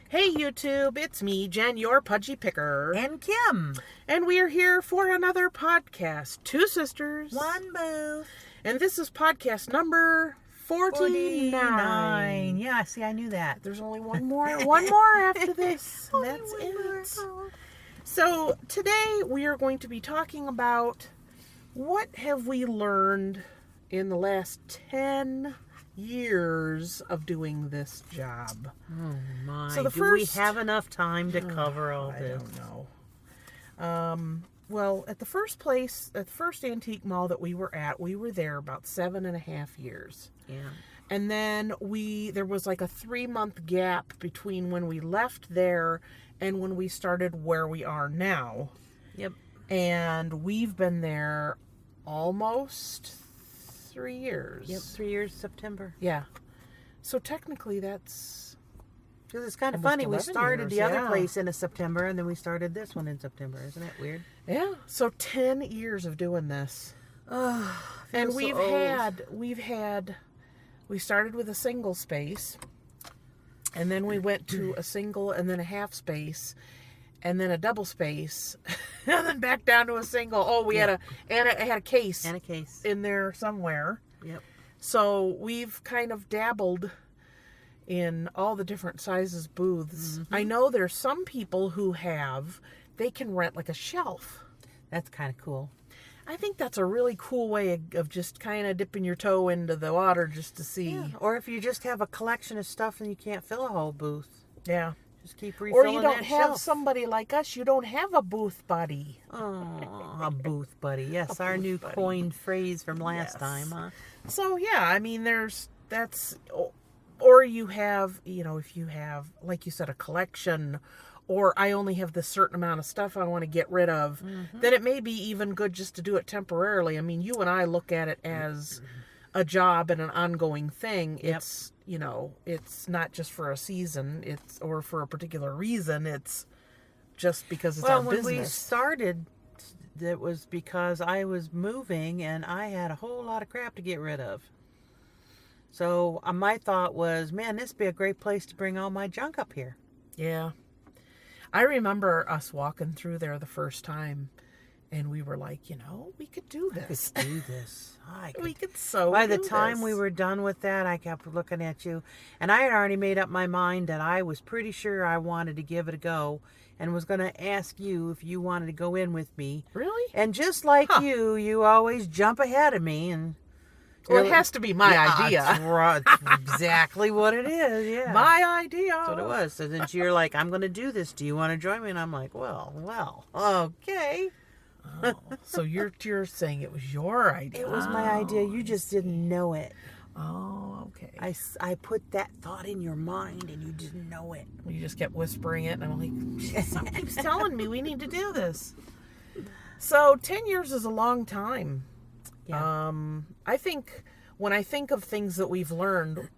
Hey YouTube, it's me, Jen, your pudgy picker. And Kim. And we are here for another podcast. Two sisters. One booth. And this is podcast number 49. Yeah, see, I knew that. There's only one more after this. And that's it. So today we are going to be talking about what have we learned in the last 10 years of doing this job. Oh my. So the Do first- we have enough time to cover all I this? don't know. Well, at the first antique mall that we were at, we were there about 7.5 years. Yeah. And then there was like a 3-month gap between when we left there and when we started where we are now. Yep. And we've been there almost 3 years. Yep, 3 years September. Yeah. So technically that's... Because it's kind of Almost funny. We 11 started years, the other yeah. place in September, and then we started this one in September. Isn't that weird? Yeah. So 10 years of doing this. Oh, And we started with a single space, and then we went to a single and then a half space, and then a double space, and then back down to a single. Oh, we had a case And a case. in there somewhere. Yep. So we've kind of dabbled in all the different sizes booths. Mm-hmm. I know there's some people who they can rent like a shelf. That's kind of cool. I think that's a really cool way of just kind of dipping your toe into the water just to see. Yeah. Or if you just have a collection of stuff and you can't fill a whole booth, Yeah. just keep Or refilling you don't that have shelf. somebody like us. You don't have a booth buddy. Oh, a booth buddy. Yes, our booth new buddy. coined phrase from last Yes. time, huh? So, yeah, I mean, or you have, if you have, like you said, a collection, or I only have this certain amount of stuff I want to get rid of, then it may be even good just to do it temporarily. I mean, you and I look at it as a job and an ongoing thing. Yep. It's not just for a season, or for a particular reason. It's just because it's our When business. we started, it was because I was moving and I had a whole lot of crap to get rid of. So my thought was, man, this would be a great place to bring all my junk up here. Yeah. I remember us walking through there the first time, and we were like, we could do this. Let's do this. We could so By the do time this. we were done with that, I kept looking at you, and I had already made up my mind that I was pretty sure I wanted to give it a go, and was going to ask you if you wanted to go in with me. Really? And just like you always jump ahead of me, and Well, it has to be my idea. That's right. That's exactly what it is. Yeah, My idea. that's what it was. So then you're like, "I'm going to do this. Do you want to join me?" And I'm like, "Well, okay." Oh, so you're saying it was your idea. It was my idea. You just didn't know it. Oh, okay. I put that thought in your mind, and you didn't know it. You just kept whispering it, and I'm like, something keeps telling me we need to do this. So 10 years is a long time. Yeah. I think when I think of things that we've learned,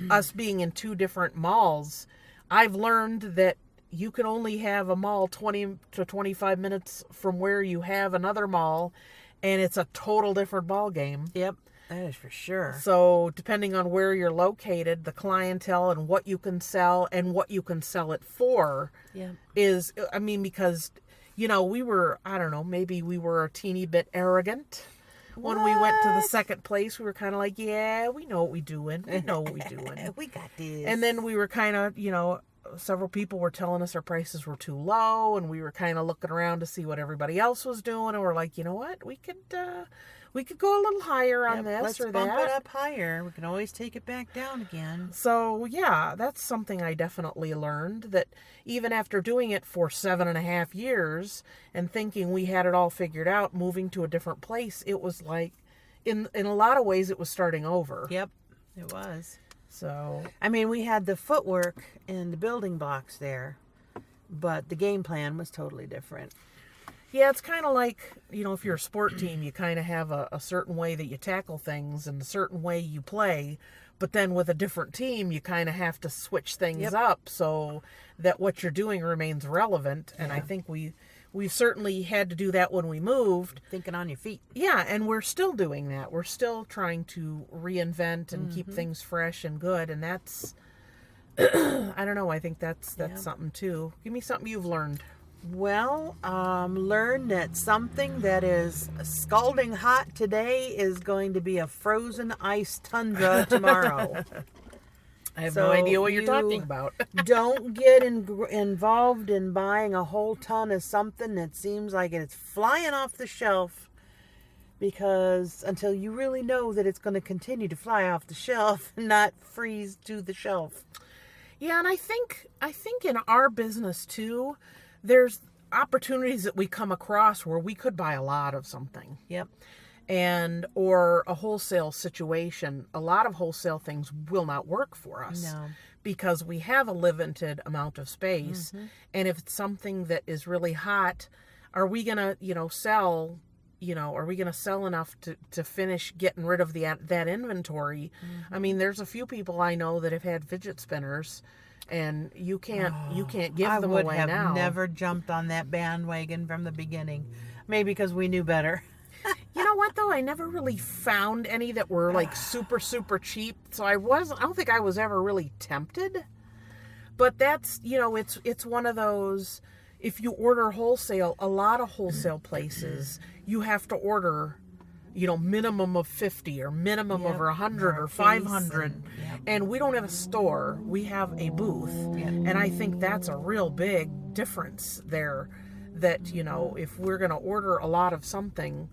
us being in two different malls, I've learned that you can only have a mall 20 to 25 minutes from where you have another mall, and it's a total different ball game. Yep. That is for sure. So depending on where you're located, the clientele and what you can sell and what you can sell it for Yeah. is, I mean, because, we were, I don't know, maybe we were a teeny bit arrogant. When we went to the second place, we were kind of like, yeah, we know what we're doing. We know what we're doing. We got this. And then we were kind of, several people were telling us our prices were too low, and we were kind of looking around to see what everybody else was doing, and we're like, you know what, we could go a little higher on this let's or bump that. it up higher. We can always take it back down again. So yeah, that's something I definitely learned, that even after doing it for 7.5 years and thinking we had it all figured out, moving to a different place, it was like, in a lot of ways, it was starting over. Yep, it was. So I mean, we had the footwork and the building blocks there, but the game plan was totally different. yeah, it's kind of like, if you're a sport team, you kind of have a certain way that you tackle things and a certain way you play. But then with a different team, you kind of have to switch things up so that what you're doing remains relevant. And I think we certainly had to do that when we moved. Thinking on your feet. Yeah, and we're still doing that. We're still trying to reinvent and keep things fresh and good. And that's I don't know. I think that's Yeah. something too. Give me something you've learned. Well, learn that something that is scalding hot today is going to be a frozen ice tundra tomorrow. I have So no idea what you're you talking about. Don't get involved in buying a whole ton of something that seems like it's flying off the shelf, because until you really know that it's going to continue to fly off the shelf and not freeze to the shelf. Yeah, and I think in our business too, there's opportunities that we come across where we could buy a lot of something. Yep. And or a wholesale situation. A lot of wholesale things will not work for us. No. Because we have a limited amount of space. Mm-hmm. And if it's something that is really hot, are we going to, sell, are we going to sell enough to finish getting rid of that inventory? Mm-hmm. I mean, there's a few people I know that have had fidget spinners, and you can't give them away now. I would have never jumped on that bandwagon from the beginning. Maybe because we knew better. You know what though? I never really found any that were like super, super cheap. So I don't think I was ever really tempted. But that's, it's one of those, if you order wholesale, a lot of wholesale places, you have to order, minimum of 50 or minimum of 100 or 500. And we don't have a store. We have a booth. Yep. And I think that's a real big difference there, that, if we're going to order a lot of something,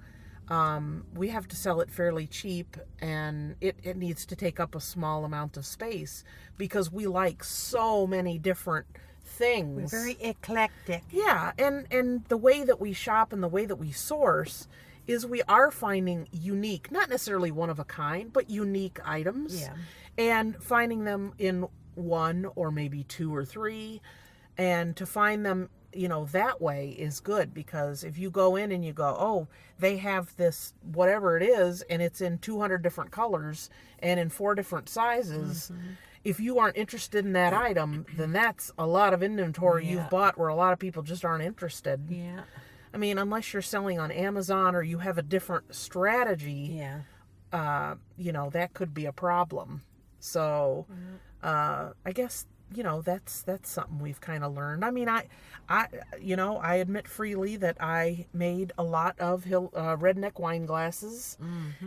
we have to sell it fairly cheap, and it needs to take up a small amount of space because we like so many different things. We're very eclectic. Yeah, and the way that we shop and the way that we source is we are finding unique, not necessarily one of a kind, but unique items. Yeah. And finding them in one or maybe two or three, and to find them that way is good, because if you go in and you go, oh, they have this whatever it is and it's in 200 different colors and in 4 different sizes, if you aren't interested in that item, then that's a lot of inventory you've bought where a lot of people just aren't interested. Yeah. I mean, unless you're selling on Amazon or you have a different strategy, that could be a problem. So I guess that's something we've kind of learned. I mean, I admit freely that I made a lot of redneck wine glasses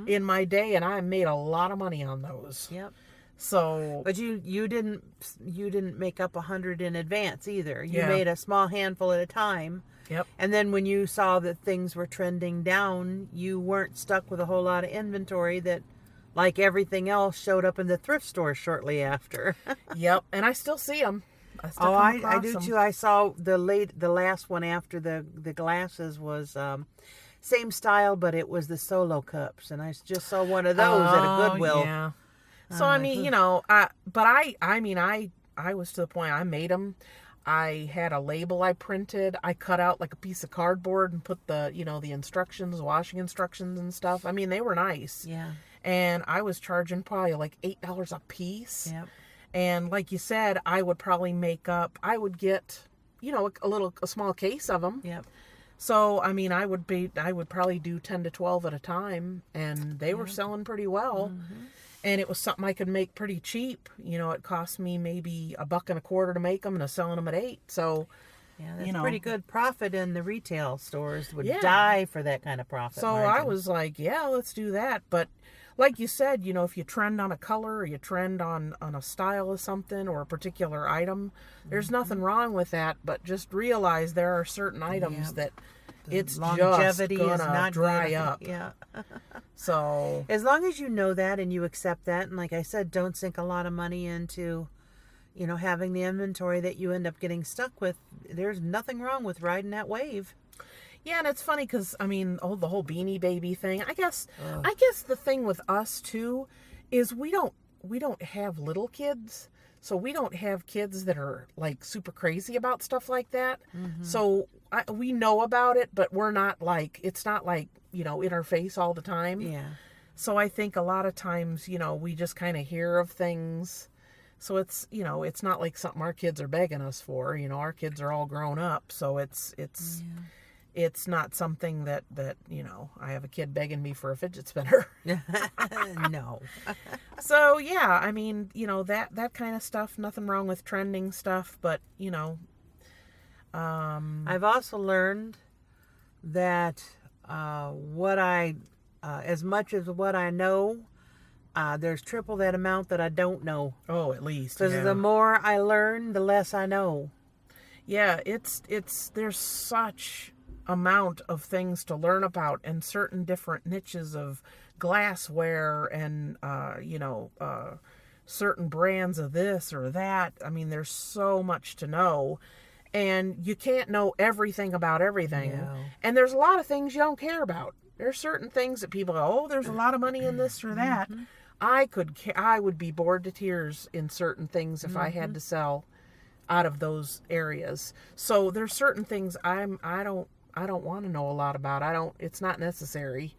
in my day, and I made a lot of money on those. Yep. So, but you didn't make up 100 in advance either. You Yeah. made a small handful at a time. Yep. And then when you saw that things were trending down, you weren't stuck with a whole lot of inventory that, like everything else, showed up in the thrift store shortly after. Yep. And I still see them. I do too. I saw the last one after the glasses was same style, but it was the solo cups, and I just saw one of those at a Goodwill. Yeah. So I mean, I was to the point I made them. I had a label I printed. I cut out like a piece of cardboard and put the instructions, washing instructions and stuff. I mean, they were nice. Yeah. And I was charging probably like $8 a piece. Yep. And like you said, I would probably get, a small case of them. Yep. So, I mean, I would probably do 10 to 12 at a time, and they were selling pretty well. And it was something I could make pretty cheap. It cost me maybe $1.25 to make them, and I was selling them at $8. So, yeah, that's pretty good profit, in the retail stores would Yeah. die for that kind of profit. So margin. I was like, yeah, let's do that. But like you said, if you trend on a color or you trend on a style of something or a particular item, there's nothing wrong with that. But just realize there are certain items that it's longevity just is gonna not dry good. up. Yeah. So As long as you know that and you accept that, and like I said, don't sink a lot of money into, having the inventory that you end up getting stuck with. There's nothing wrong with riding that wave. yeah, and it's funny because I mean, the whole Beanie Baby thing. I guess the thing with us too is we don't have little kids. So we don't have kids that are like super crazy about stuff like that. So we know about it, but we're not like, it's not like, in our face all the time. Yeah. So I think a lot of times, we just kind of hear of things. So it's, it's not like something our kids are begging us for. Our kids are all grown up. So it's it's not something that I have a kid begging me for a fidget spinner. No. So yeah, I mean, that kind of stuff, nothing wrong with trending stuff, but I've also learned that as much as what I know, there's triple that amount that I don't know. oh, at least, Because yeah. the more I learn, the less I know. Yeah, there's such amount of things to learn about, and certain different niches of glassware and certain brands of this or that. I mean, there's so much to know, and you can't know everything about everything. No. And there's a lot of things you don't care about. There's certain things that people go, oh, there's a lot of money in this or that. I would be bored to tears in certain things if I had to sell out of those areas. So there's certain things I don't want to know a lot about. It's not necessary.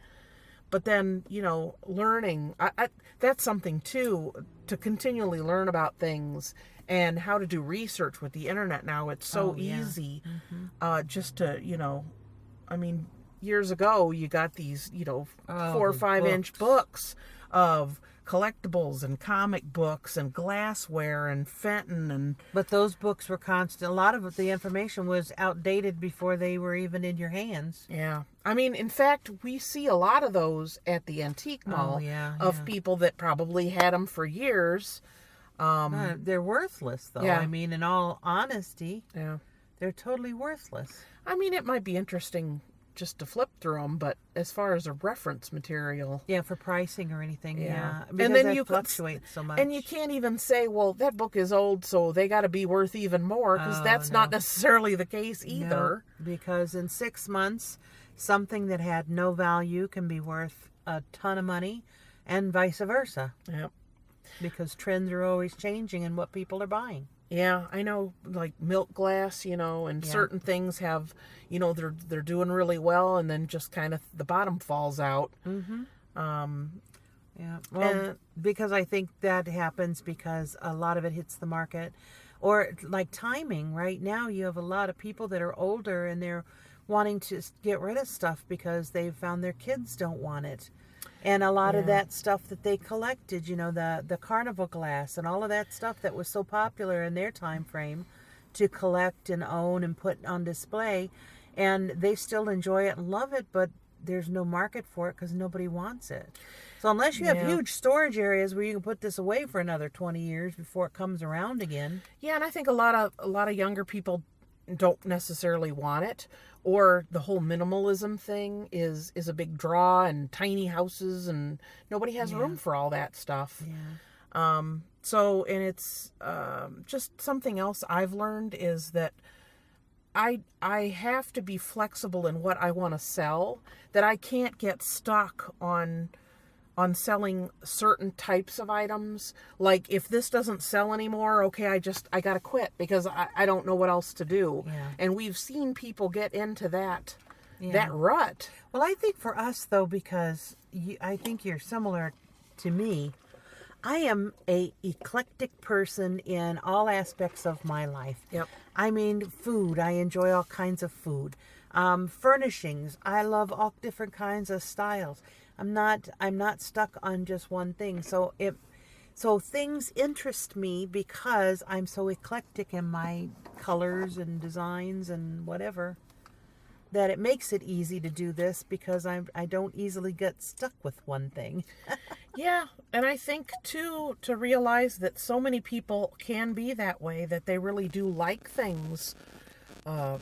But then, learning, that's something too, to continually learn about things and how to do research with the internet now. It's so easy just to, I mean, years ago you got these, 4 or 5 inch books of collectibles and comic books and glassware and Fenton But those books were constant. A lot of the information was outdated before they were even in your hands. yeah. I mean, in fact, we see a lot of those at the antique mall of people that probably had them for years. They're worthless, though. Yeah. I mean, in all honesty, Yeah. they're totally worthless. I mean, it might be interesting just to flip through them, but as far as a reference material, Yeah, for pricing or anything. Yeah, and because then that you fluctuates so much. and you can't even say, well, that book is old, so they got to be worth even more, because that's not necessarily the case either. No, because in 6 months, something that had no value can be worth a ton of money, and vice versa. Yep. Because trends are always changing in what people are buying. Yeah, I know, like milk glass, and certain things have, they're doing really well, and then just kind of the bottom falls out. Yeah, well, because I think that happens because a lot of it hits the market, or like timing. Right now, you have a lot of people that are older and they're wanting to get rid of stuff because they've found their kids don't want it. And a lot of that stuff that they collected, the carnival glass and all of that stuff that was so popular in their time frame to collect and own and put on display, and they still enjoy it and love it, but there's no market for it because nobody wants it. So unless you have huge storage areas where you can put this away for another 20 years before it comes around again. Yeah, and I think a lot of younger people don't necessarily want it, or the whole minimalism thing is a big draw, and tiny houses, and nobody has room for all that stuff. So, and it's just something else I've learned is that I have to be flexible in what I want to sell, that I can't get stuck on selling certain types of items. Like, if this doesn't sell anymore, okay, I gotta quit because I don't know what else to do. And we've seen people get into that rut. Well, I think for us, though, because I think you're similar to me, I am a eclectic person in all aspects of my life. Yep. I mean, food, I enjoy all kinds of food. Furnishings, I love all different kinds of styles. I'm not stuck on just one thing. So things interest me because I'm so eclectic in my colors and designs and whatever, that it makes it easy to do this because I don't easily get stuck with one thing. Yeah, and I think too, to realize that so many people can be that way, that they really do like things.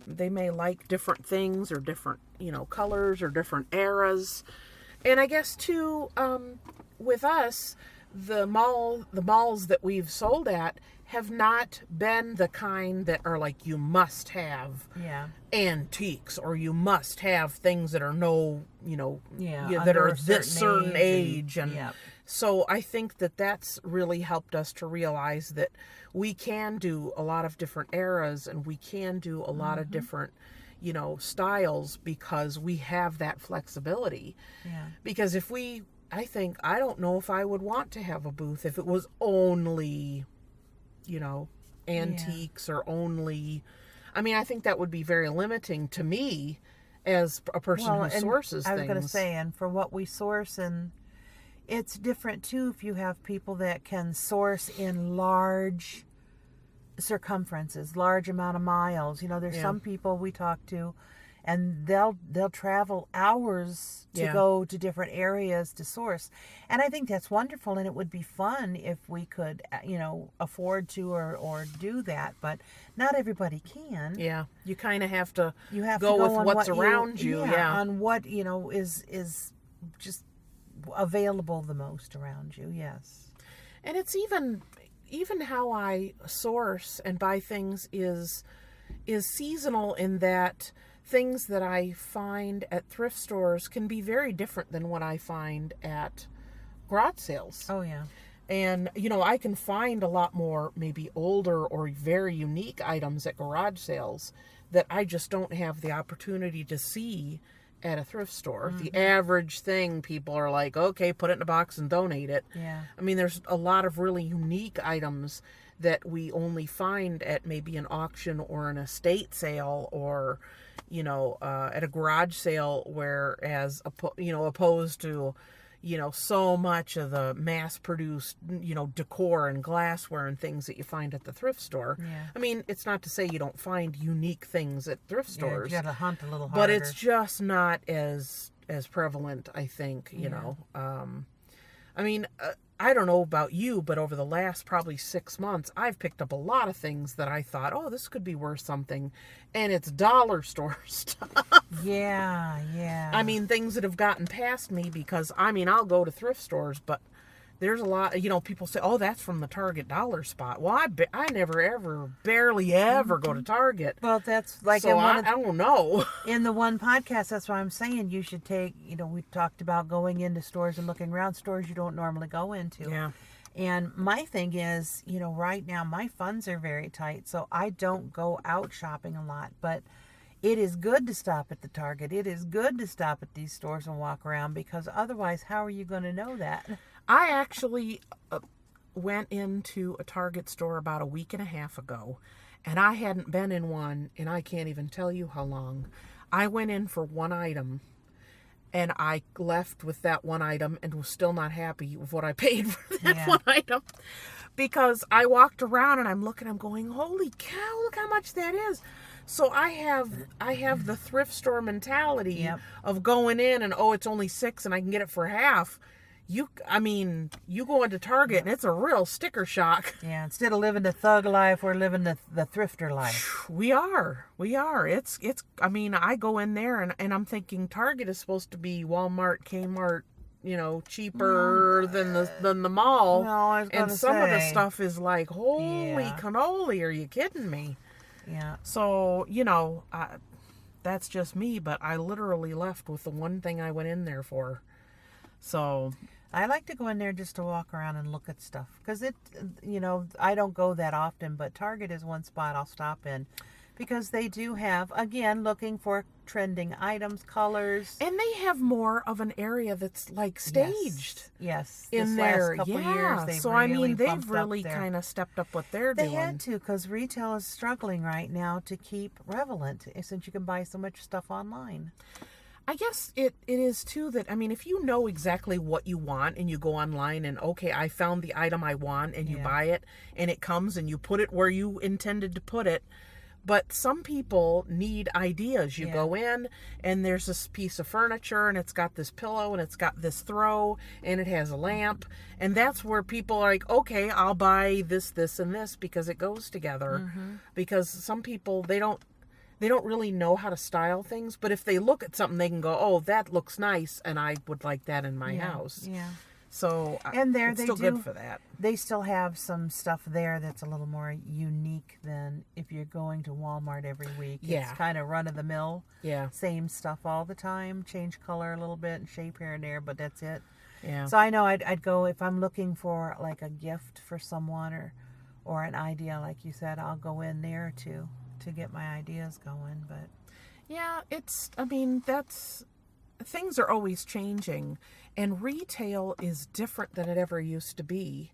They may like different things or different, colors or different eras. And I guess too, with us, the malls that we've sold at have not been the kind that are like, you must have antiques, or you must have things that are that are this certain age. And so I think that's really helped us to realize that we can do a lot of different eras, and we can do a lot of different styles, because we have that flexibility. Because I don't know if I would want to have a booth if it was only, antiques or only, I think that would be very limiting to me as a person who and sources I was things. going to say, and for what we source, and it's different too if you have people that can source in large circumferences, large amount of miles. There's some people we talk to, and they'll travel hours to go to different areas to source. And I think that's wonderful, and it would be fun if we could, afford to or do that. But not everybody can. Yeah, you kind of have to go with on what's what around you. On what is just available the most around you. Yes. And it's even how I source and buy things is seasonal, in that things that I find at thrift stores can be very different than what I find at garage sales. Oh, yeah. And, I can find a lot more maybe older or very unique items at garage sales that I just don't have the opportunity to see at a thrift store. Mm-hmm. The average thing, people are like, okay, put it in a box and donate it. Yeah. I mean, there's a lot of really unique items that we only find at maybe an auction or an estate sale, or at a garage sale, whereas opposed to so much of the mass-produced decor and glassware and things that you find at the thrift store. Yeah. I mean, it's not to say you don't find unique things at thrift stores. You got to hunt a little harder. But it's just not as prevalent, I think. I mean, I don't know about you, but over the last probably 6 months, I've picked up a lot of things that I thought, oh, this could be worth something, and it's dollar store stuff. Yeah. I mean, things that have gotten past me, because, I'll go to thrift stores, but there's a lot, people say, oh, that's from the Target dollar spot. Well, I never ever, barely ever go to Target. Well, that's like, so I don't know. In the one podcast, that's why I'm saying you should take, we talked about going into stores and looking around stores you don't normally go into. Yeah. And my thing is, right now my funds are very tight, so I don't go out shopping a lot, but it is good to stop at the Target. It is good to stop at these stores and walk around, because otherwise, how are you going to know that? I actually went into a Target store about a week and a half ago, and I hadn't been in one, and I can't even tell you how long. I went in for one item, and I left with that one item and was still not happy with what I paid for that one item, because I walked around and I'm going, holy cow, look how much that is. So I have the thrift store mentality of going in and, oh, it's only $6 and I can get it for half. You go into Target and it's a real sticker shock. Yeah, instead of living the thug life, we're living the thrifter life. We are. It's. I go in there and I'm thinking Target is supposed to be Walmart, Kmart, cheaper than the mall. No, I was gonna and some of the say. stuff is like, holy cannoli, are you kidding me? Yeah. So, that's just me, but I literally left with the one thing I went in there for. So I like to go in there just to walk around and look at stuff, because I don't go that often, but Target is one spot I'll stop in, because they do have, again, looking for trending items, colors. And they have more of an area that's like staged. Yes. In this there. last couple years, they've so really they've bumped really up their- kind of stepped up what they're They doing. had to, because retail is struggling right now to keep relevant, since you can buy so much stuff online. I guess it is too that, if you know exactly what you want and you go online and, okay, I found the item I want, and you buy it and it comes and you put it where you intended to put it. But some people need ideas. You go in and there's this piece of furniture and it's got this pillow and it's got this throw and it has a lamp. And that's where people are like, okay, I'll buy this, this, and this, because it goes together. Mm-hmm. Because some people, they don't really know how to style things, but if they look at something, they can go, oh, that looks nice, and I would like that in my house. Yeah. So And there it's they still do, good for that. They still have some stuff there that's a little more unique than if you're going to Walmart every week. Yeah. It's kind of run-of-the-mill. Yeah. Same stuff all the time. Change color a little bit and shape here and there, but that's it. Yeah. So I know I'd go, if I'm looking for like a gift for someone or an idea, like you said, I'll go in there to get my ideas going. But yeah, that's things are always changing, and retail is different than it ever used to be.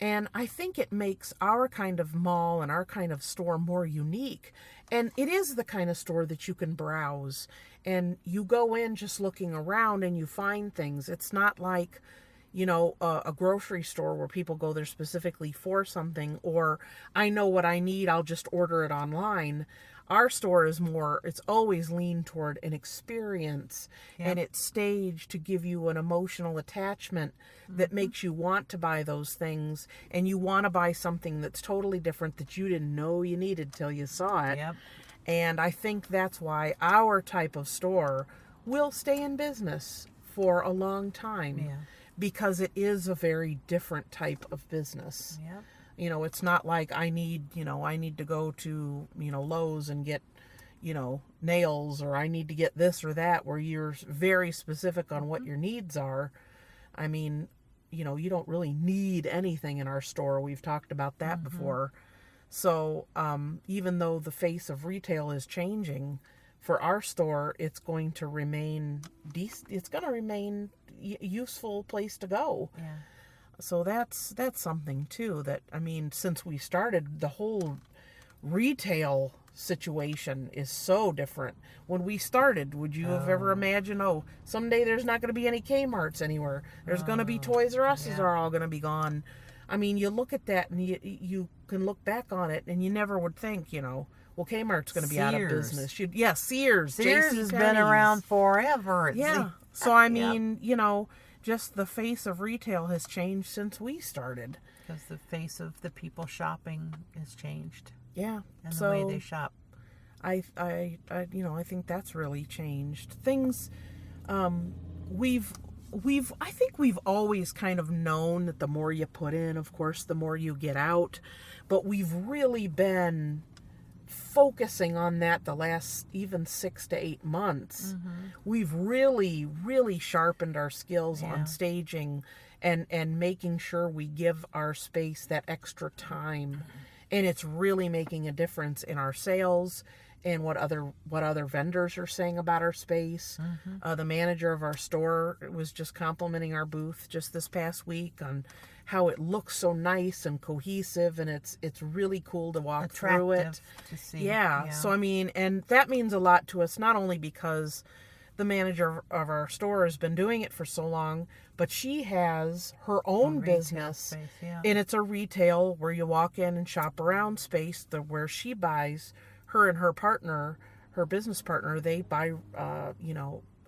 And I think it makes our kind of mall and our kind of store more unique. And it is the kind of store that you can browse and you go in just looking around and you find things. It's not like, a grocery store where people go there specifically for something, or I know what I need, I'll just order it online. Our store is more, it's always leaned toward an experience, and it's staged to give you an emotional attachment that makes you want to buy those things, and you want to buy something that's totally different that you didn't know you needed till you saw it. Yep. And I think that's why our type of store will stay in business for a long time. Yeah. Because it is a very different type of business. Yep. It's not like I need to go to, Lowe's and get, nails, or I need to get this or that, where you're very specific on what your needs are. I mean, you don't really need anything in our store. We've talked about that before. So even though the face of retail is changing, for our store, it's going to remain it's going to remain useful place to go. Yeah. So that's something too, that, I mean, since we started, the whole retail situation is so different. When we started, would you have ever imagined, someday there's not going to be any Kmarts anywhere. There's going to be Toys R Us's are all going to be gone. I mean, you look at that and you can look back on it and you never would think, Kmart's going to be out of business. Sears. Sears has been around forever. Yeah. So, I mean, just the face of retail has changed since we started. Because the face of the people shopping has changed. Yeah. And the way they shop. I think that's really changed. Things, I think we've always kind of known that the more you put in, of course, the more you get out. But we've really been focusing on that the last even 6 to 8 months. We've really, really sharpened our skills on staging and making sure we give our space that extra time. And it's really making a difference in our sales and what other vendors are saying about our space. The manager of our store was just complimenting our booth just this past week on how it looks so nice and cohesive, and it's really cool to walk through it. To see. Yeah. So I mean, and that means a lot to us, not only because the manager of our store has been doing it for so long, but she has her own business, space, and it's a retail where you walk in and shop around space, where she buys. Her and her partner, her business partner, they buy,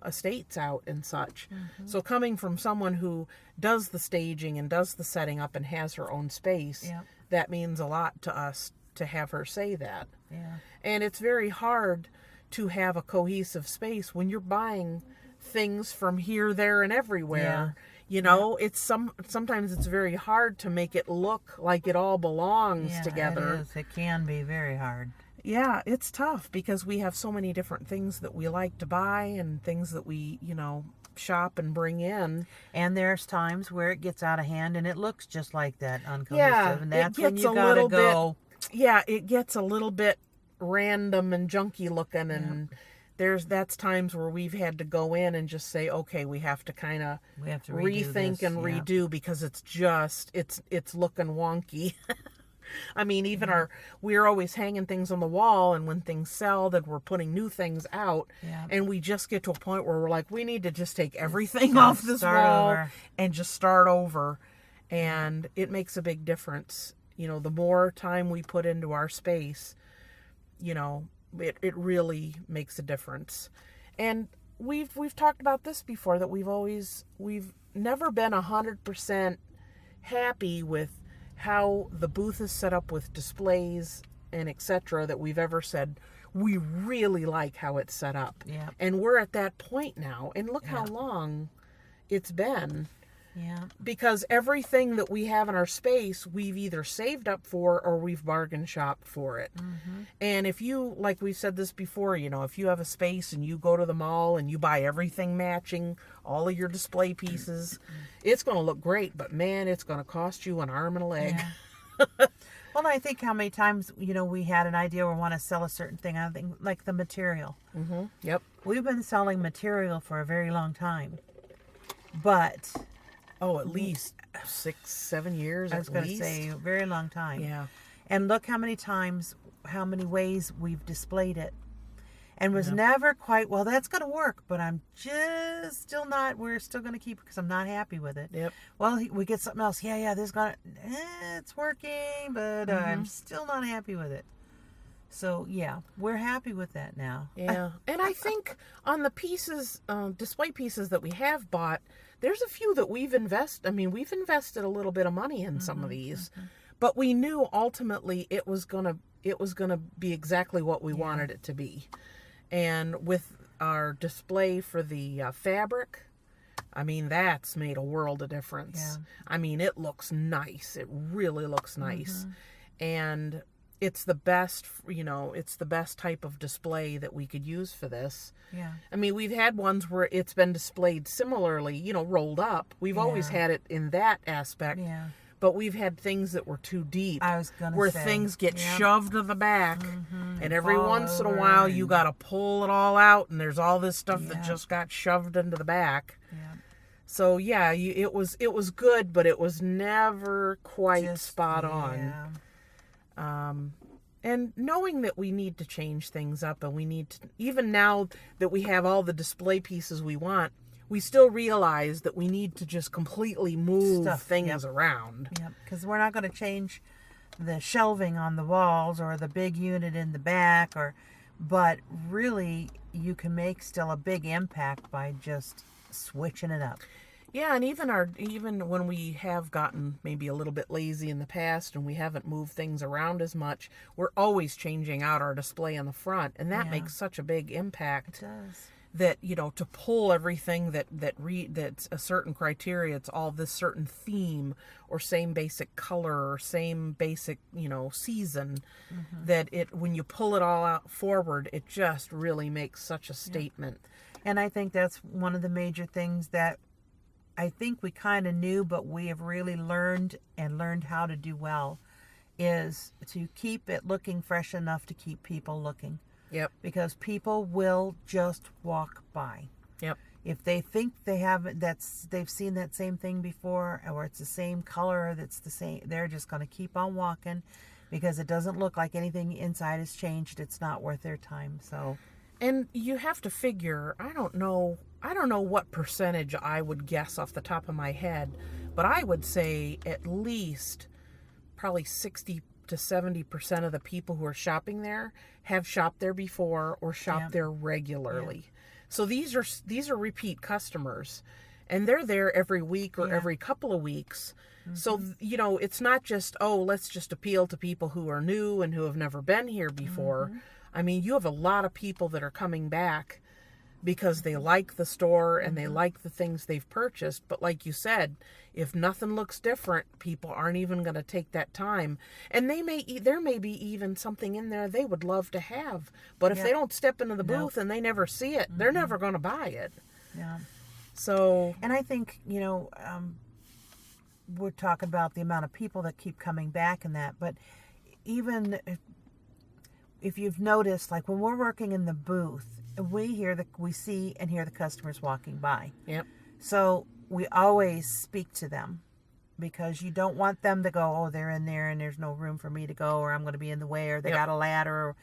estates out and such. So coming from someone who does the staging and does the setting up and has her own space, that means a lot to us to have her say that. Yeah. And it's very hard to have a cohesive space when you're buying things from here, there, and everywhere. It's sometimes it's very hard to make it look like it all belongs together. It is. It can be very hard. Yeah, it's tough because we have so many different things that we like to buy and things that we, shop and bring in. And there's times where it gets out of hand and it looks just like that, uncohesive. Yeah, and that's it when gets you a gotta little go. it gets a little bit random and junky looking, and that's times where we've had to go in and just say, okay, we have to kind of rethink and redo because it's just it's looking wonky. I mean, even we're always hanging things on the wall, and when things sell, then we're putting new things out, and we just get to a point where we're like, we need to just take everything off this wall and just start over, and it makes a big difference. The more time we put into our space, it really makes a difference. And we've talked about this before, that we've never been 100% happy with how the booth is set up with displays and etc. that we've ever said we really like how it's set up. And we're at that point now, and look how long it's been. Because everything that we have in our space, we've either saved up for or we've bargain shopped for it. And if you, like we said this before, if you have a space and you go to the mall and you buy everything matching, all of your display pieces, it's going to look great, but man, it's going to cost you an arm and a leg. Well, I think how many times, we had an idea or want to sell a certain thing. I think like the material. Mm-hmm. Yep. We've been selling material for a very long time. But Oh, at least 6-7 years I was at going to least. say a very long time. Yeah. And look how many times, how many ways we've displayed it. And was Yeah. never quite, well, that's going to work, but I'm just still not, we're still going to keep it because I'm not happy with it. Yep. Well, we get something else. Yeah, this is going to, it's working, but I'm still not happy with it. So, yeah, we're happy with that now. Yeah. And I think on the pieces, display pieces that we have bought, there's a few that we've invested a little bit of money in some of these, but we knew ultimately it was gonna be exactly what we wanted it to be. And with our display for the fabric, that's made a world of difference. Yeah. It looks nice. It really looks nice. And it's the best, it's the best type of display that we could use for this. Yeah. We've had ones where it's been displayed similarly, rolled up. We've always had it in that aspect. Yeah. But we've had things that were too deep. I was going to where say. things get shoved to the back. And every fall once in a over while, you and- got to pull it all out. And there's all this stuff that just got shoved into the back. Yeah. So, yeah, it was good, but it was never quite Just- spot on. Yeah. And knowing that we need to change things up, and we need to, even now that we have all the display pieces we want, we still realize that we need to just completely move things around. Yep, because we're not going to change the shelving on the walls or the big unit in the back, but really you can make still a big impact by just switching it up. Yeah, and even when we have gotten maybe a little bit lazy in the past and we haven't moved things around as much, we're always changing out our display in the front, and that makes such a big impact. It does. That to pull everything that's a certain criteria, it's all this certain theme or same basic color or same basic season, that when you pull it all out forward, it just really makes such a statement. And I think that's one of the major things that I think we kind of knew, but we have really learned how to do well, is to keep it looking fresh enough to keep people looking. Yep. Because people will just walk by. Yep. If they think they've seen that same thing before, or it's the same color that's the same, they're just going to keep on walking because it doesn't look like anything inside has changed. It's not worth their time. So, and you have to figure, I don't know what percentage I would guess off the top of my head, but I would say at least probably 60 to 70% of the people who are shopping there have shopped there before or shopped there regularly. So these are repeat customers, and they're there every week or every couple of weeks. So, it's not just, let's just appeal to people who are new and who have never been here before. You have a lot of people that are coming back because they like the store and they like the things they've purchased. But like you said, if nothing looks different, people aren't even going to take that time. And there may be even something in there they would love to have. But if they don't step into the booth and they never see it, they're never going to buy it. yeah. So, And I think, we're talking about the amount of people that keep coming back and that, but even if you've noticed, like when we're working in the booth, we see and hear the customers walking by. yep. So we always speak to them because you don't want them to go, they're in there and there's no room for me to go, or I'm going to be in the way, or they got a ladder.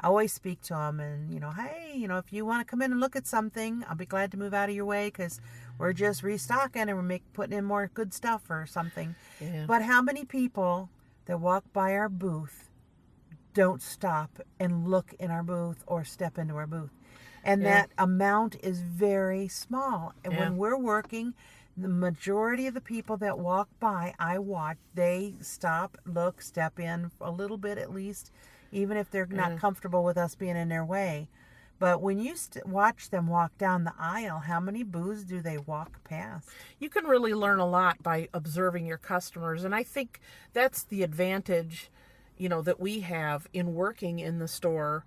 I always speak to them and, hey, if you want to come in and look at something, I'll be glad to move out of your way because we're just restocking and we're putting in more good stuff or something. Yeah. But how many people that walk by our booth don't stop and look in our booth or step into our booth? And that amount is very small. And when we're working, the majority of the people that walk by, I watch, they stop, look, step in a little bit at least, even if they're not comfortable with us being in their way. But when you watch them walk down the aisle, how many booths do they walk past? You can really learn a lot by observing your customers. And I think that's the advantage, that we have in working in the store,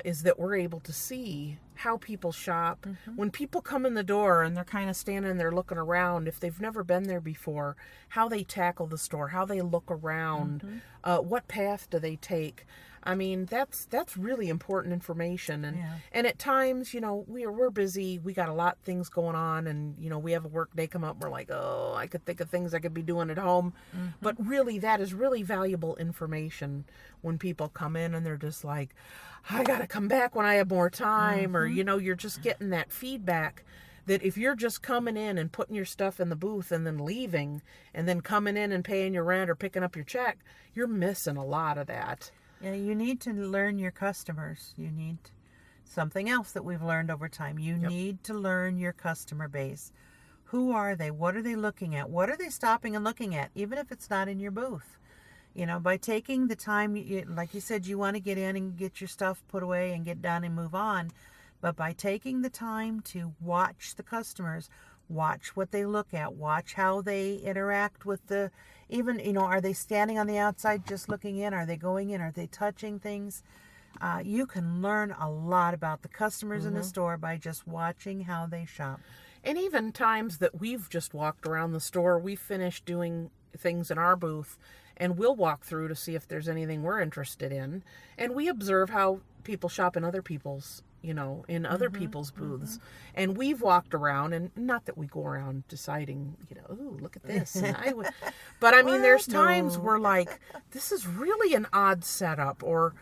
is that we're able to see how people shop. When people come in the door and they're kind of standing there looking around, if they've never been there before, how they tackle the store, how they look around, what path do they take. I mean, that's really important information. And at times, we're busy. We got a lot of things going on, and we have a work day come up. We're like, oh, I could think of things I could be doing at home. But really, that is really valuable information when people come in and they're just like, I got to come back when I have more time, or you're just getting that feedback. That if you're just coming in and putting your stuff in the booth and then leaving, and then coming in and paying your rent or picking up your check, you're missing a lot of that. Yeah, you need to learn your customers. You need something else that we've learned over time. You need to learn your customer base. Who are they? What are they looking at? What are they stopping and looking at, even if it's not in your booth? By taking the time, like you said, you want to get in and get your stuff put away and get done and move on. But by taking the time to watch the customers, watch what they look at, watch how they interact with are they standing on the outside just looking in? Are they going in? Are they touching things? You can learn a lot about the customers in the store by just watching how they shop. And even times that we've just walked around the store, we finished doing things in our booth, and we'll walk through to see if there's anything we're interested in. And we observe how people shop in other people's people's booths. And we've walked around, and not that we go around deciding, ooh, look at this. And but I mean, there's times where like, this is really an odd setup, or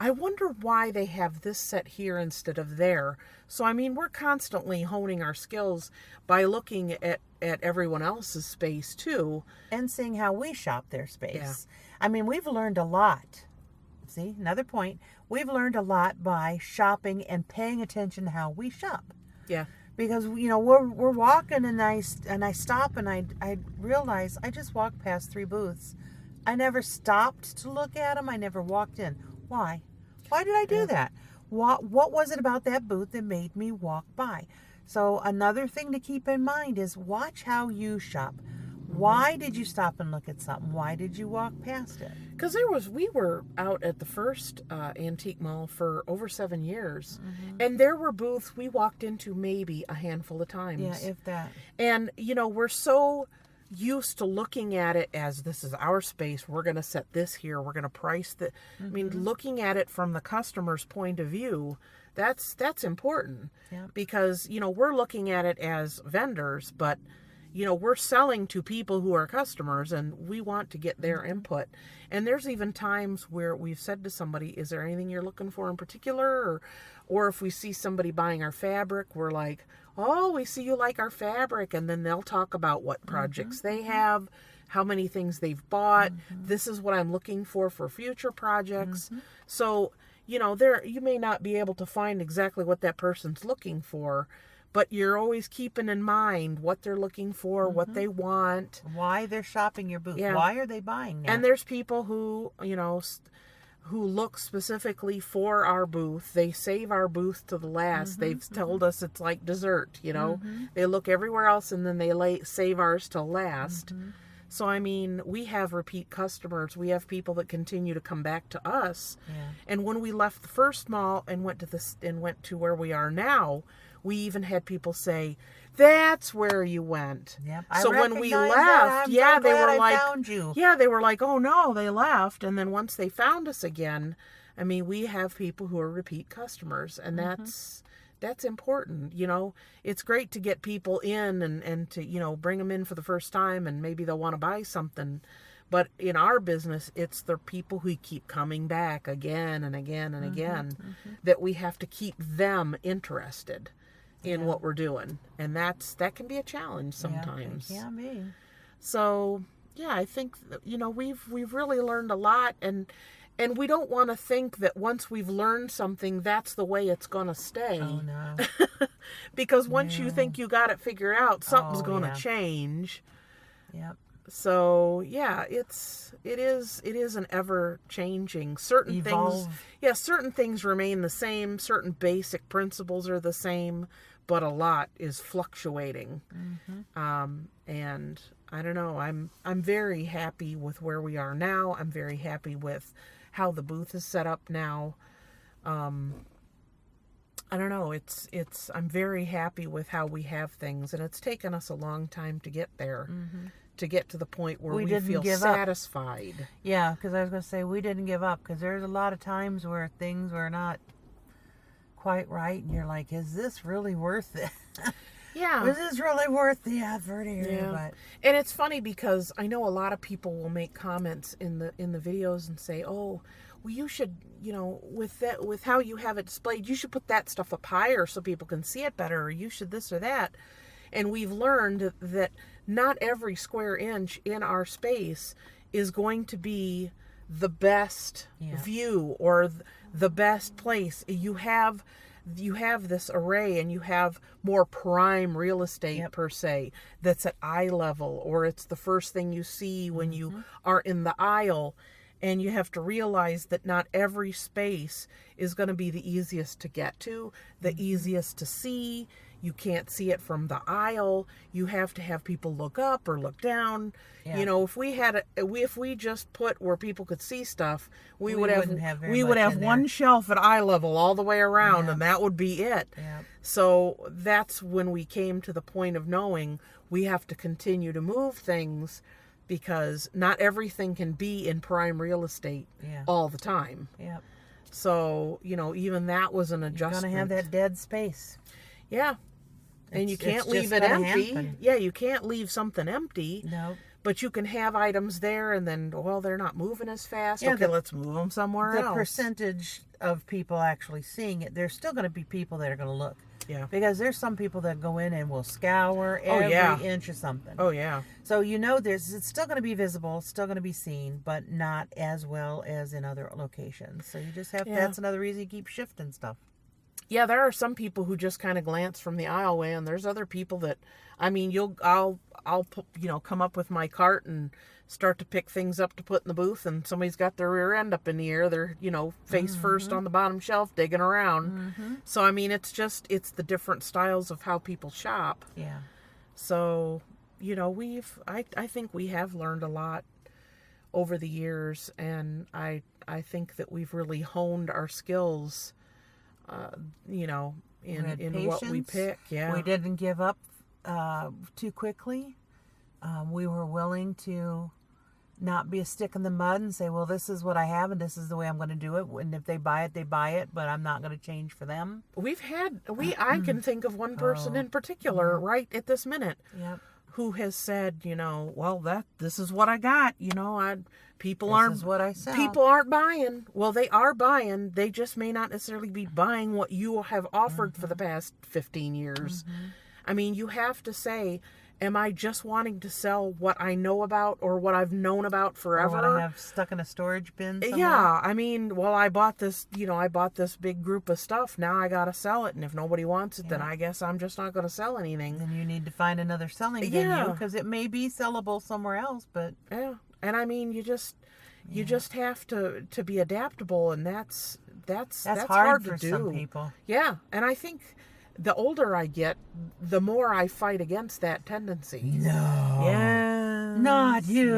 I wonder why they have this set here instead of there. So, I mean, we're constantly honing our skills by looking at everyone else's space too. And seeing how we shop their space. Yeah. I mean, we've learned a lot. See, another point. We've learned a lot by shopping and paying attention to how we shop. Yeah. Because, we're walking and I stop and I realize I just walked past 3 booths. I never stopped to look at them. I never walked in. Why? Why did I do that? What was it about that booth that made me walk by? So another thing to keep in mind is watch how you shop. Why did you stop and look at something? Why did you walk past it? Because we were out at the first antique mall for over 7 years, and there were booths we walked into maybe a handful of times. Yeah, if that. And, we're so used to looking at it as this is our space. We're going to set this here. We're going to price that. I mean, looking at it from the customer's point of view, that's important. Yeah. Because, we're looking at it as vendors, but we're selling to people who are customers, and we want to get their input. And there's even times where we've said to somebody, is there anything you're looking for in particular? Or if we see somebody buying our fabric, we're like, oh, we see you like our fabric. And then they'll talk about what projects they have, how many things they've bought. This is what I'm looking for future projects. So, you may not be able to find exactly what that person's looking for, but you're always keeping in mind what they're looking for, what they want. Why they're shopping your booth. Yeah. Why are they buying that? And there's people who, who look specifically for our booth. They save our booth to the last. They've told us it's like dessert, They look everywhere else and then they save ours till last. So, I mean, we have repeat customers. We have people that continue to come back to us. Yeah. And when we left the first mall and went to where we are now, we even had people say, that's where you went. Yep. So when we left, they were like, found you. Yeah, they were like, oh no, they left. And then once they found us again, I mean, we have people who are repeat customers, and that's important. It's great to get people in and to, bring them in for the first time, and maybe they'll want to buy something. But in our business, it's the people who keep coming back again and again and again that we have to keep them interested in what we're doing. And that can be a challenge sometimes. Yeah, it can be. So, yeah, I think, we've really learned a lot, and we don't want to think that once we've learned something, that's the way it's going to stay. Oh, no. Because once you think you got it figured out, something's going to change. Yep. So, yeah, it is an ever changing. Certain things remain the same. Certain basic principles are the same, but a lot is fluctuating. And I don't know, I'm very happy with where we are now. I'm very happy with how the booth is set up now. I don't know. I'm very happy with how we have things, and it's taken us a long time to get there, to get to the point where we didn't feel give up. satisfied. Yeah, because I was going to say we didn't give up, because there's a lot of times where things were not quite right, and you're like, is this really worth it? Yeah. Is this really worth the effort here? Yeah. But And it's funny because I know a lot of people will make comments in the videos and say, "Oh, well, you should, with how you have it displayed, you should put that stuff up higher so people can see it better, or you should this or that." And we've learned that not every square inch in our space is going to be the best view or the best place. You have this array, and you have more prime real estate per se that's at eye level, or it's the first thing you see when you are in the aisle. And you have to realize that not every space is going to be the easiest to get to, the easiest to see. You can't see it from the aisle. You have to have people look up or look down. Yeah. If we just put where people could see stuff, we would wouldn't have very much in one there. shelf at eye level all the way around, Yeah. and that would be it. Yeah. So that's when we came to the point of knowing we have to continue to move things, because not everything can be in prime real estate all the time. Yeah. So, even that was an You're adjustment. going to have that dead space. Yeah. And you can't it's leave just it gonna empty. happen. Yeah, you can't leave something empty. No. But you can have items there, and then, well, they're not moving as fast. Yeah, Okay, let's move them somewhere The else. percentage of people actually seeing it, there's still going to be people that are going to look. Yeah. Because there's some people that go in and will scour every inch of something. Oh, yeah. So it's still going to be visible, it's still going to be seen, but not as well as in other locations. So you just have to, that's another reason you keep shifting stuff. Yeah, there are some people who just kind of glance from the aisleway, and there's other people that, I'll come up with my cart and start to pick things up to put in the booth, and somebody's got their rear end up in the air. They're, face first on the bottom shelf, digging around. So, it's the different styles of how people shop. Yeah. So, I think we have learned a lot over the years, and I think that we've really honed our skills, in what we pick. Yeah. We didn't give up too quickly. We were willing to not be a stick in the mud and say, well, this is what I have and this is the way I'm going to do it. And if they buy it, they buy it, but I'm not going to change for them. I can think of one person in particular right at this minute. Yep. Who has said, well, this is what I got. People aren't buying. Well, they are buying. They just may not necessarily be buying what you have offered for the past 15 years. You have to say, am I just wanting to sell what I know about or what I've known about forever? Or what I have stuck in a storage bin somewhere? Yeah, I bought this, big group of stuff. Now I got to sell it. And if nobody wants it, then I guess I'm just not going to sell anything. Then you need to find another selling venue, because it may be sellable somewhere else, but... Yeah. And you just have to be adaptable, and that's hard to do. For some people. Yeah. And I think the older I get, the more I fight against that tendency. No. Yes. Not you.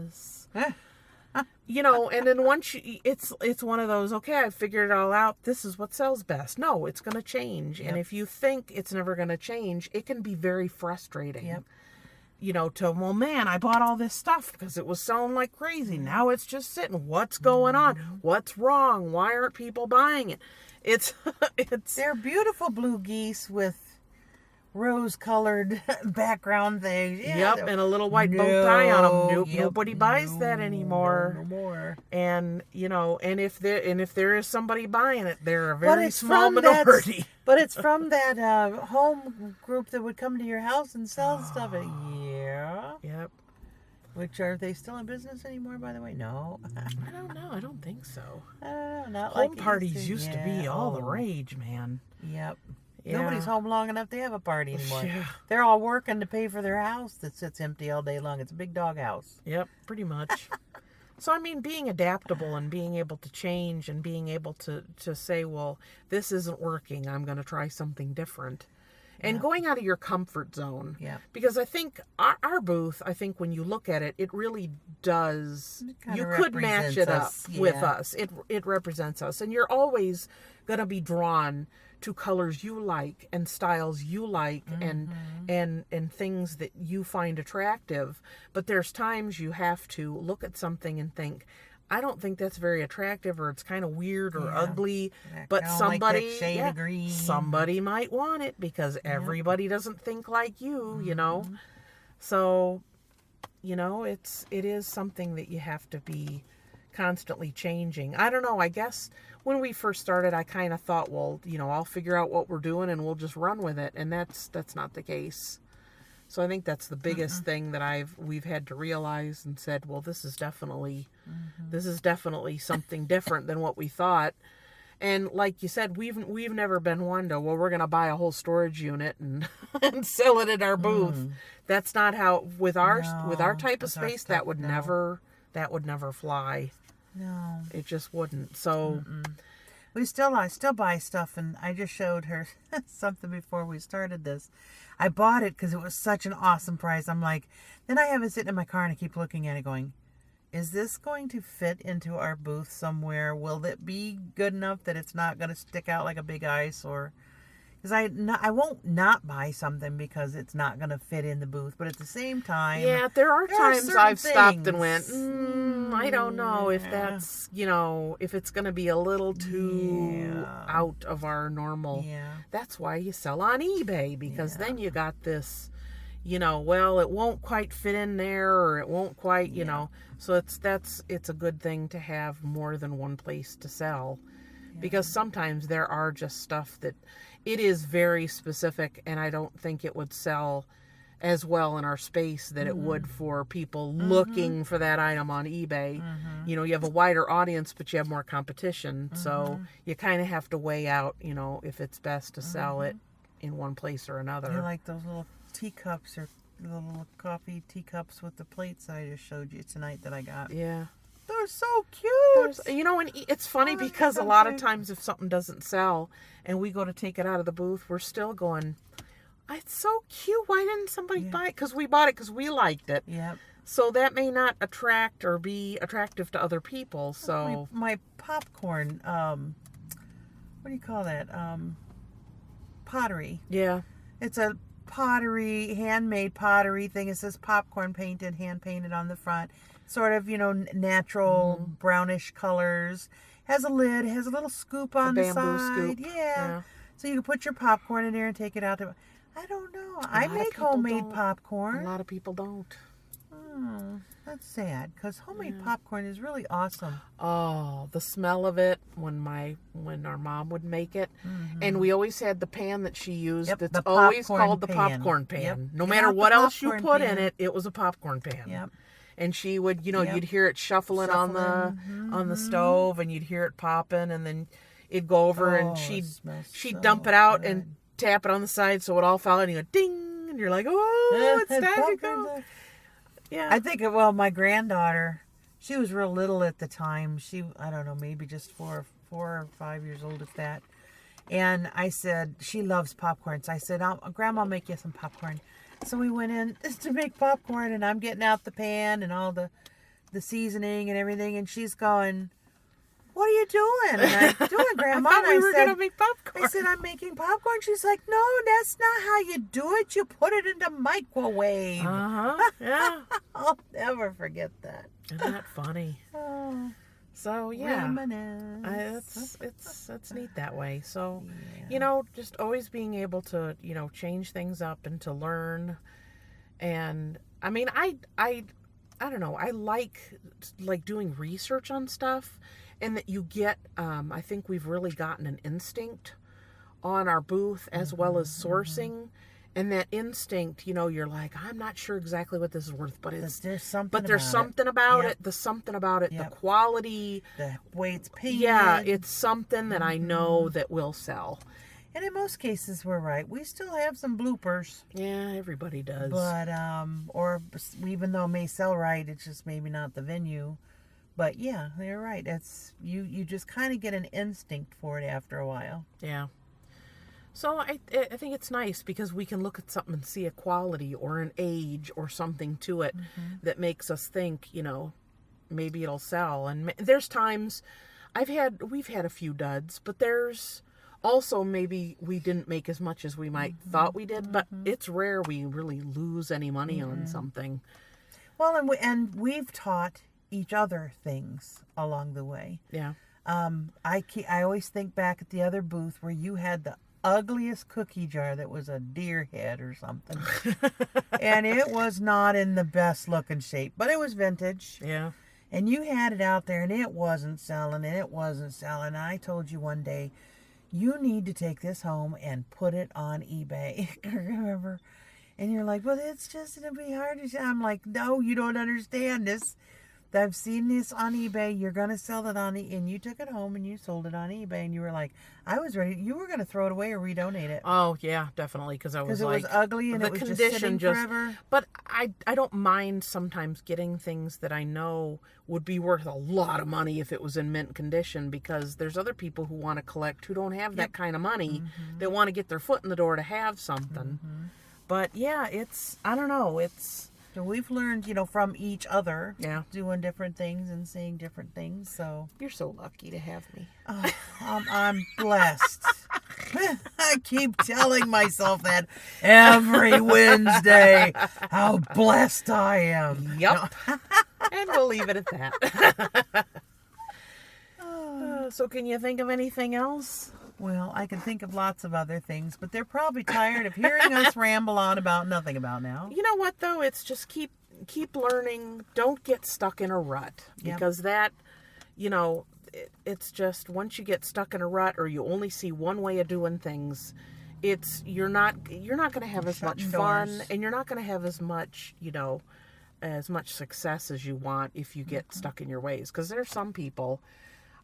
Yes. And then once it's one of those, okay, I figured it all out. This is what sells best. No, it's going to change. Yep. And if you think it's never going to change, it can be very frustrating. Yep. Well, man, I bought all this stuff because it was selling like crazy. Now it's just sitting. What's going on? What's wrong? Why aren't people buying it? They're beautiful blue geese with rose-colored background things. Yeah, and a little white bow tie on them. Nobody buys that anymore. No more. And and if there is somebody buying it, they're a very small minority. But it's from that home group that would come to your house and sell stuff. Yeah. Yep. Which, are they still in business anymore, by the way? No. I don't know. I don't think so. I don't know. Not home like parties used to be all the rage, man. Yep. Yeah. Nobody's home long enough to have a party anymore. Yeah. They're all working to pay for their house that sits empty all day long. It's a big dog house. Yep, pretty much. So, being adaptable and being able to change and being able to say, well, this isn't working, I'm going to try something different. and Yep. going out of your comfort zone. Yep. Because I think our booth, I think when you look at it, it really does. It kinda You could match it up represents us, with yeah. us. It represents us, and you're always gonna be drawn to colors you like and styles you like and things that you find attractive. But there's times you have to look at something and think, I don't think that's very attractive, or it's kind of weird or Yeah. ugly, I but don't like that somebody shade of green. somebody might want it because everybody doesn't think like you, you know. So, you know, it is something that you have to be constantly changing. I don't know, I guess when we first started, I kind of thought, well, you know, I'll figure out what we're doing and we'll just run with it, and that's not the case. So I think that's the biggest thing that we've had to realize and said, well, this is definitely something different than what we thought. And like you said, we've never been one to, well, we're going to buy a whole storage unit and and sell it at our booth. That's not how with our type of space that would never fly. No. It just wouldn't. So I still buy stuff, and I just showed her something before we started this. I bought it because it was such an awesome price. I'm like, then I have it sitting in my car and I keep looking at it going, is this going to fit into our booth somewhere? Will it be good enough that it's not going to stick out like a big eyesore? Because I won't not buy something because it's not going to fit in the booth. But at the same time, yeah, there are times certain I've stopped and things. went, I don't know if that's, you know, if it's going to be a little too out of our normal. Yeah. That's why you sell on eBay, because then you got this, you know, well, it won't quite fit in there, or it won't quite, you know. So it's a good thing to have more than one place to sell, because sometimes there are just stuff that it is very specific, and I don't think it would sell as well in our space that it would for people looking for that item on eBay. You know, you have a wider audience, but you have more competition. So you kind of have to weigh out, you know, if it's best to sell it in one place or another. You like those little teacups or little coffee teacups with the plates I just showed you tonight that I got. Yeah. They're so cute. You know, and it's funny because a lot of times if something doesn't sell and we go to take it out of the booth, we're still going, it's so cute. Why didn't somebody buy it? Because we bought it because we liked it. Yep. So that may not attract or be attractive to other people. So my popcorn, what do you call that? Pottery. yeah. It's a pottery, handmade pottery thing. It says popcorn painted, hand painted on the front. Sort of, you know, natural brownish colors. Has a lid, has a little scoop on the bamboo side. scoop. Yeah. So you can put your popcorn in there and take it out to. I don't know. I lot of make people homemade don't. popcorn. A lot of people don't. Oh, that's sad because homemade popcorn is really awesome. Oh, the smell of it when our mom would make it, and we always had the pan that she used. Yep, that's the always popcorn called the pan. popcorn pan. Yep. No Get matter out the what else you popcorn put in pan. it was a popcorn pan. Yep. And she would, you know, Yep. you'd hear it shuffling on the stove, and you'd hear it popping, and then it'd go over, and Oh, she'd it smells so dump it out good. and tap it on the side so it all fell out, and you go ding, and you're like, oh, it's time to Popcorn's go. there. Yeah. I think, my granddaughter, she was real little at the time. I don't know, maybe just 4 or 5 years old, if that. And I said, she loves popcorn. So I said, Grandma, I'll make you some popcorn. So we went in to make popcorn, and I'm getting out the pan and all the seasoning and everything. And she's going, what are you doing? And I'm doing, Grandma. I thought we And were going to make popcorn. I said, I'm making popcorn. She's like, no, that's not how you do it. You put it in the microwave. Yeah. I'll never forget that. Isn't that funny? Oh, So yeah, reminisce. it's neat that way. So, you know, just always being able to, you know, change things up and to learn. And I mean, I don't know. I like doing research on stuff, and that you get. I think we've really gotten an instinct on our booth as well as sourcing. And that instinct, you know, you're like, I'm not sure exactly what this is worth, but There's something about Yep. it. There's something about it. Yep. The quality. The way it's painted. Yeah, it's something that I know that will sell. And in most cases, we're right. We still have some bloopers. Yeah, everybody does. But, or even though it may sell right, it's just maybe not the venue. But yeah, you're right. You just kind of get an instinct for it after a while. Yeah. So I think it's nice because we can look at something and see a quality or an age or something to it that makes us think, maybe it'll sell. And there's times we've had a few duds, but there's also maybe we didn't make as much as we might thought we did, but it's rare we really lose any money on something. Well, and we've taught each other things along the way. Yeah. I always think back at the other booth where you had the ugliest cookie jar that was a deer head or something. And it was not in the best looking shape, but it was vintage. Yeah. And you had it out there and it wasn't selling and it wasn't selling. And I told you one day, you need to take this home and put it on eBay. Remember? And you're like, well, it's just going to be hard to sell. I'm like, no, you don't understand this. I've seen this on eBay. You're going to sell it on and you took it home and you sold it on eBay and you were like, I was ready. You were going to throw it away or redonate it. Oh, yeah, definitely. Because it was ugly and the it was condition just sitting forever. But I don't mind sometimes getting things that I know would be worth a lot of money if it was in mint condition, because there's other people who want to collect who don't have that kind of money. They want to get their foot in the door to have something. But yeah, I don't know. So we've learned, from each other, doing different things and seeing different things. So you're so lucky to have me. I'm blessed. I keep telling myself that every Wednesday, how blessed I am. Yep. And we'll leave it at that. So can you think of anything else? Well, I can think of lots of other things, but they're probably tired of hearing us ramble on about nothing about now. You know what, though? It's just keep learning. Don't get stuck in a rut, because that, it's just once you get stuck in a rut or you only see one way of doing things, you're not going to have as much fun, and you're not going to have as much, as much success as you want if you get stuck in your ways. Because there's some people,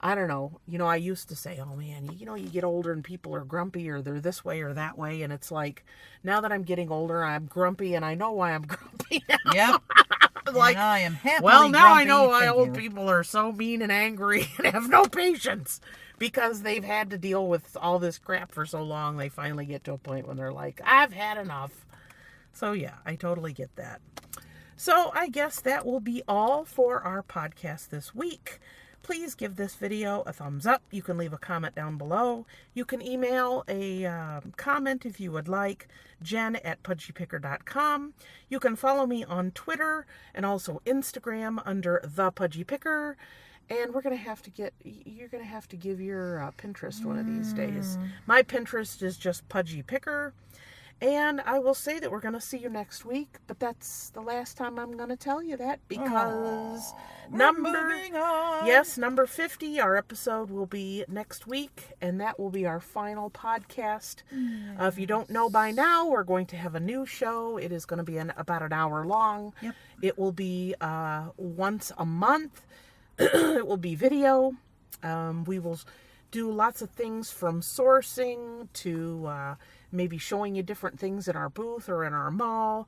I don't know, I used to say, oh man, you get older and people are grumpy or they're this way or that way. And it's like, now that I'm getting older, I'm grumpy and I know why I'm grumpy now. Yep. Like, and I am happily well, now grumpy. I know why old people are so mean and angry and have no patience, because they've had to deal with all this crap for so long. They finally get to a point when they're like, I've had enough. So yeah, I totally get that. So I guess that will be all for our podcast this week. Please give this video a thumbs up. You can leave a comment down below. You can email a comment if you would like, jen@pudgypicker.com. You can follow me on Twitter and also Instagram under The Pudgy Picker. And you're going to have to give your Pinterest one of these days. My Pinterest is just Pudgy Picker. And I will say that we're going to see you next week, but that's the last time I'm going to tell you that, because number 50, our episode will be next week, and that will be our final podcast. If you don't know by now, we're going to have a new show. It is going to be about an hour long. Yep. It will be once a month. It will be video. We will do lots of things from sourcing to maybe showing you different things in our booth or in our mall.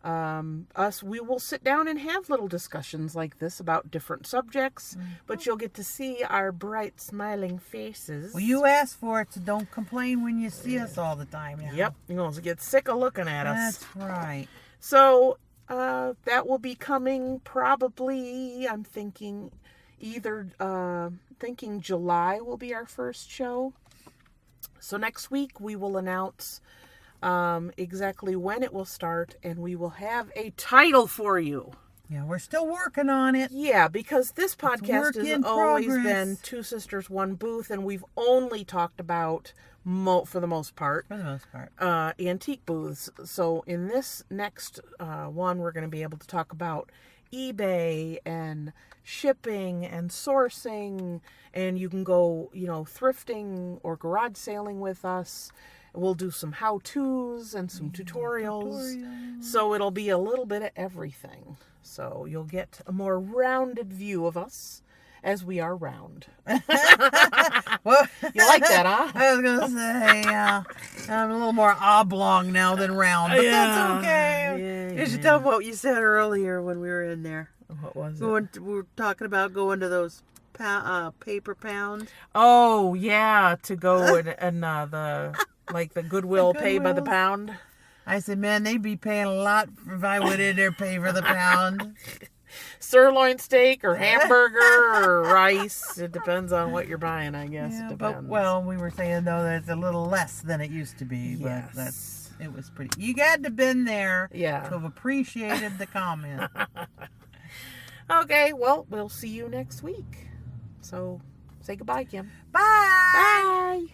We will sit down and have little discussions like this about different subjects, but you'll get to see our bright, smiling faces. Well, you asked for it, so don't complain when you see us all the time now. Yep, you're going to get sick of looking at us. That's right. So that will be coming probably, I'm thinking, thinking July will be our first show. So next week we will announce exactly when it will start, and we will have a title for you. Yeah, we're still working on it. Yeah, because this podcast has always been Two Sisters, One Booth, and we've only talked about, for the most part, antique booths. So in this next one, we're going to be able to talk about eBay and shipping and sourcing, and you can go, thrifting or garage sailing with us. We'll do some how-tos and some tutorials. So it'll be a little bit of everything. So you'll get a more rounded view of us as we are round. Well, you like that, huh? I was going to say, I'm a little more oblong now than round, but that's okay. You should tell them what you said earlier when we were in there. What was it? We were talking about going to those paper pounds. Oh, yeah, to go and the Like the Goodwill pay by the Goodwills. pound. I said, man, they'd be paying a lot if I went in there pay for the pound. Sirloin steak or hamburger or rice. It depends on what you're buying, I guess. Yeah, It but depends. well, we were saying though that it's a little less than it used to be. Yes. But it was pretty. You had to have been there Yeah. to have appreciated the comment. Okay, well, we'll see you next week. So say goodbye, Kim. Bye. Bye.